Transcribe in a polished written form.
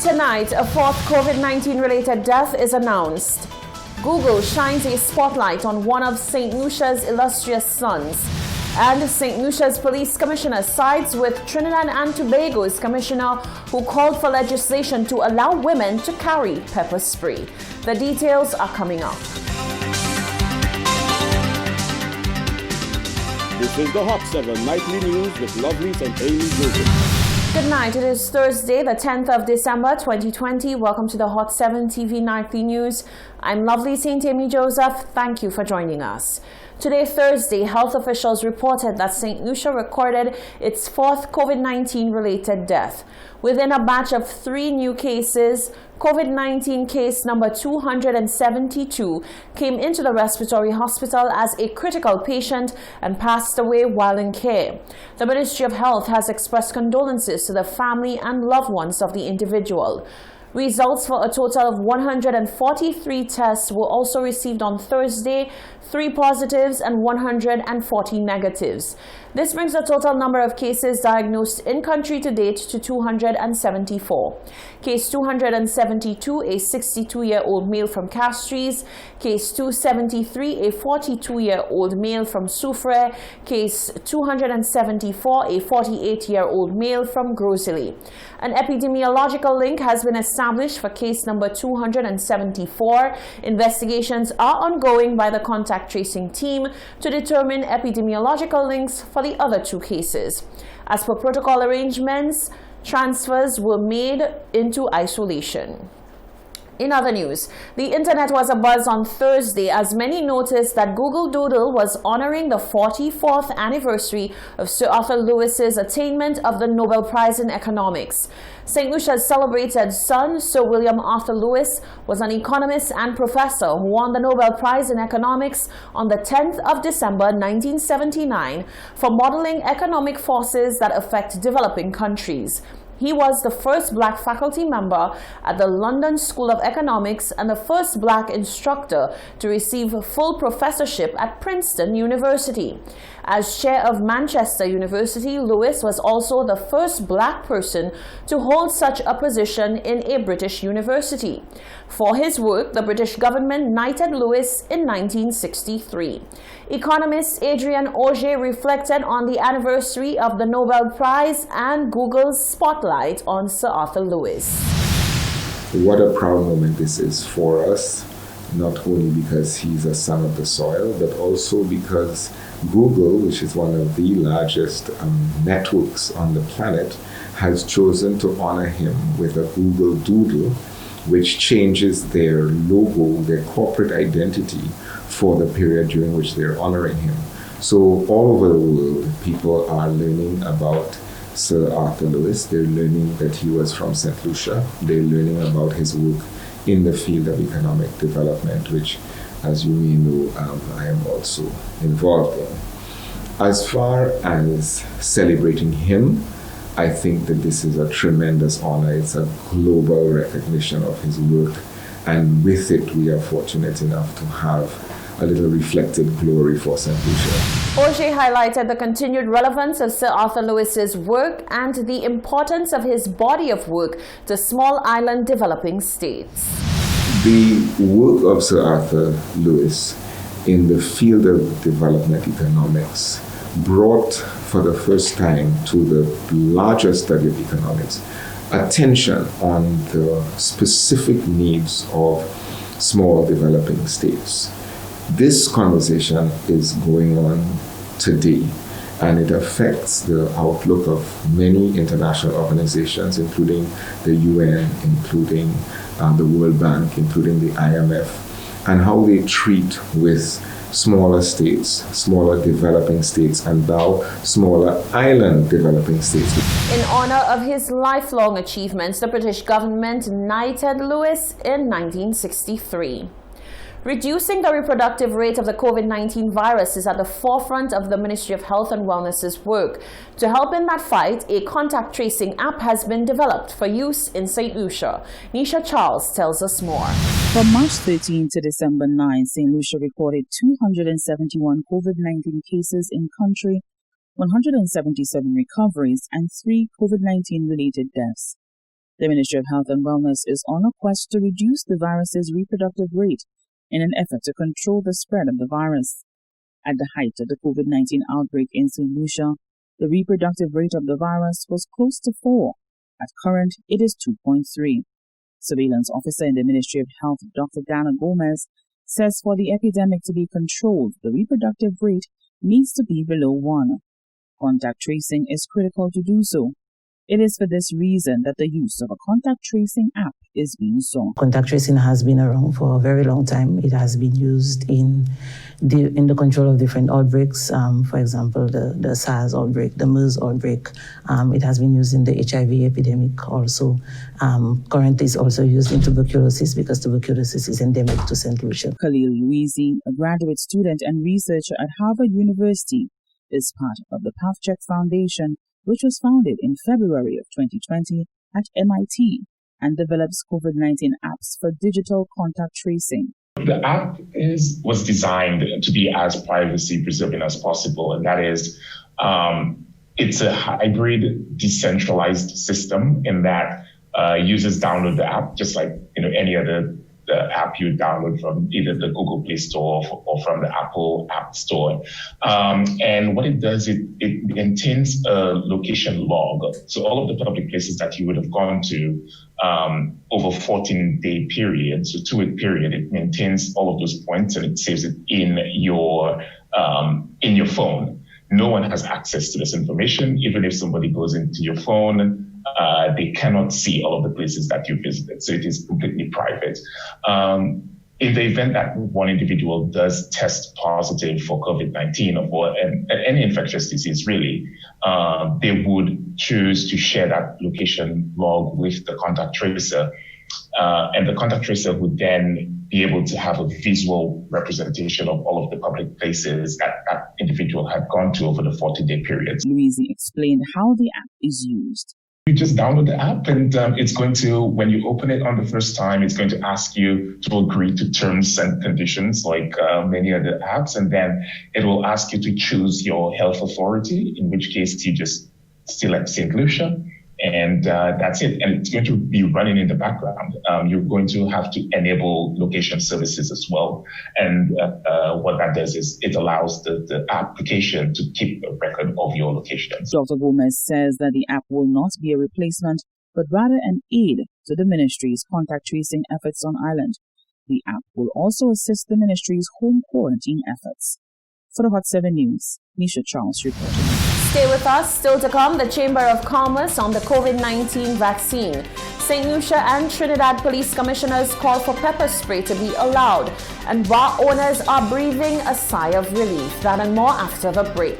Tonight, a fourth COVID-19 related death is announced. Google shines a spotlight on one of St. Lucia's illustrious sons. And St. Lucia's police commissioner sides with Trinidad and Tobago's commissioner who called for legislation to allow women to carry pepper spray. The details are coming up. This is the Hot 7 Nightly News with Lovely and Amy Joseph. Good night. It is Thursday, the 10th of December, 2020. Welcome to the Hot 7 TV Nightly News. I'm Lovely St. Amy Joseph. Thank you for joining us. Today, Thursday, health officials reported that St. Lucia recorded its fourth COVID-19 related death. Within a batch of 3 new cases, COVID-19 case number 272 came into the respiratory hospital as a critical patient and passed away while in care. The Ministry of Health has expressed condolences to the family and loved ones of the individual. Results for a total of 143 tests were also received on Thursday, 3 positives and 140 negatives. This brings the total number of cases diagnosed in country to date to 274. Case 272, a 62-year-old male from Castries. Case 273, a 42-year-old male from Soufrière. Case 274, a 48-year-old male from Grosily. An epidemiological link has been established for case number 274. Investigations are ongoing by the contact tracing team to determine epidemiological links for the other 2 cases. As per protocol arrangements, transfers were made into isolation. In other news, the internet was abuzz on Thursday as many noticed that Google Doodle was honoring the 44th anniversary of Sir Arthur Lewis's attainment of the Nobel Prize in Economics. St. Lucia's celebrated son, Sir William Arthur Lewis, was an economist and professor who won the Nobel Prize in Economics on the 10th of December 1979 for modeling economic forces that affect developing countries. He was the first black faculty member at the London School of Economics and the first black instructor to receive a full professorship at Princeton University. As chair of Manchester University, Lewis was also the first black person to hold such a position in a British university. For his work, the British government knighted Lewis in 1963. Economist Adrian Auger reflected on the anniversary of the Nobel Prize and Google's spotlight on Sir Arthur Lewis. What a proud moment this is for us, not only because he's a son of the soil, but also because Google, which is one of the largest networks on the planet, has chosen to honor him with a Google Doodle, which changes their logo, their corporate identity for the period during which they're honoring him. So all over the world, people are learning about Sir Arthur Lewis. They're learning that he was from St. Lucia. They're learning about his work in the field of economic development, which, as you may know, I am also involved in. As far as celebrating him, I think that this is a tremendous honor. It's a global recognition of his work, and with it, we are fortunate enough to have a little reflected glory for St. Lucia. Auger highlighted the continued relevance of Sir Arthur Lewis's work and the importance of his body of work to small island developing states. The work of Sir Arthur Lewis in the field of development economics brought for the first time to the larger study of economics attention on the specific needs of small developing states. This conversation is going on today, and it affects the outlook of many international organizations, including the UN, including the World Bank, including the IMF, and how they treat with smaller states, smaller developing states, and now smaller island developing states. In honor of his lifelong achievements, the British government knighted Lewis in 1963. Reducing the reproductive rate of the COVID-19 virus is at the forefront of the Ministry of Health and Wellness's work. To help in that fight, a contact tracing app has been developed for use in St. Lucia. Nisha Charles tells us more. From March 13 to December 9, St. Lucia recorded 271 COVID-19 cases in country, 177 recoveries, and 3 COVID-19 related deaths. The Ministry of Health and Wellness is on a quest to reduce the virus's reproductive rate in an effort to control the spread of the virus. At the height of the COVID-19 outbreak in St. Lucia, the reproductive rate of the virus was close to 4. At current, it is 2.3. Surveillance officer in the Ministry of Health, Dr. Dana Gomez, says for the epidemic to be controlled, the reproductive rate needs to be below 1. Contact tracing is critical to do so. It is for this reason that the use of a contact tracing app is being sought. Contact tracing has been around for a very long time. It has been used in the control of different outbreaks. For example, the SARS outbreak, the MERS outbreak. It has been used in the HIV epidemic also. Currently, it's also used in tuberculosis because tuberculosis is endemic to St. Lucia. Khalil Louisi, a graduate student and researcher at Harvard University, is part of the PathCheck Foundation, which was founded in February of 2020 at MIT and develops COVID-19 apps for digital contact tracing. The app was designed to be as privacy preserving as possible, and that is, it's a hybrid decentralized system in that users download the app just like any other app you download from either the Google Play Store or from the Apple App Store. And what it does, it maintains a location log. So all of the public places that you would have gone to over 14-day period, so 2-week period, it maintains all of those points and it saves it in your phone. No one has access to this information. Even if somebody goes into your phone, they cannot see all of the places that you visited. So it is completely private. In the event that one individual does test positive for COVID-19 or any infectious disease, really, they would choose to share that location log with the contact tracer. And the contact tracer would then be able to have a visual representation of all of the public places that individual had gone to over the 40-day period. Louisi explained how the app is used. You just download the app and it's going to, when you open it on the first time, it's going to ask you to agree to terms and conditions like many other apps. And then it will ask you to choose your health authority, in which case you just select St. Lucia. And that's it. And it's going to be running in the background. You're going to have to enable location services as well. And what that does is it allows the application to keep a record of your locations. Dr. Gomez says that the app will not be a replacement, but rather an aid to the ministry's contact tracing efforts on island. The app will also assist the ministry's home quarantine efforts. For the Hot 7 News, Nisha Charles reporting. Stay with us. Still to come, the Chamber of Commerce on the COVID-19 vaccine. St. Lucia and Trinidad Police Commissioners call for pepper spray to be allowed. And bar owners are breathing a sigh of relief. That and more after the break.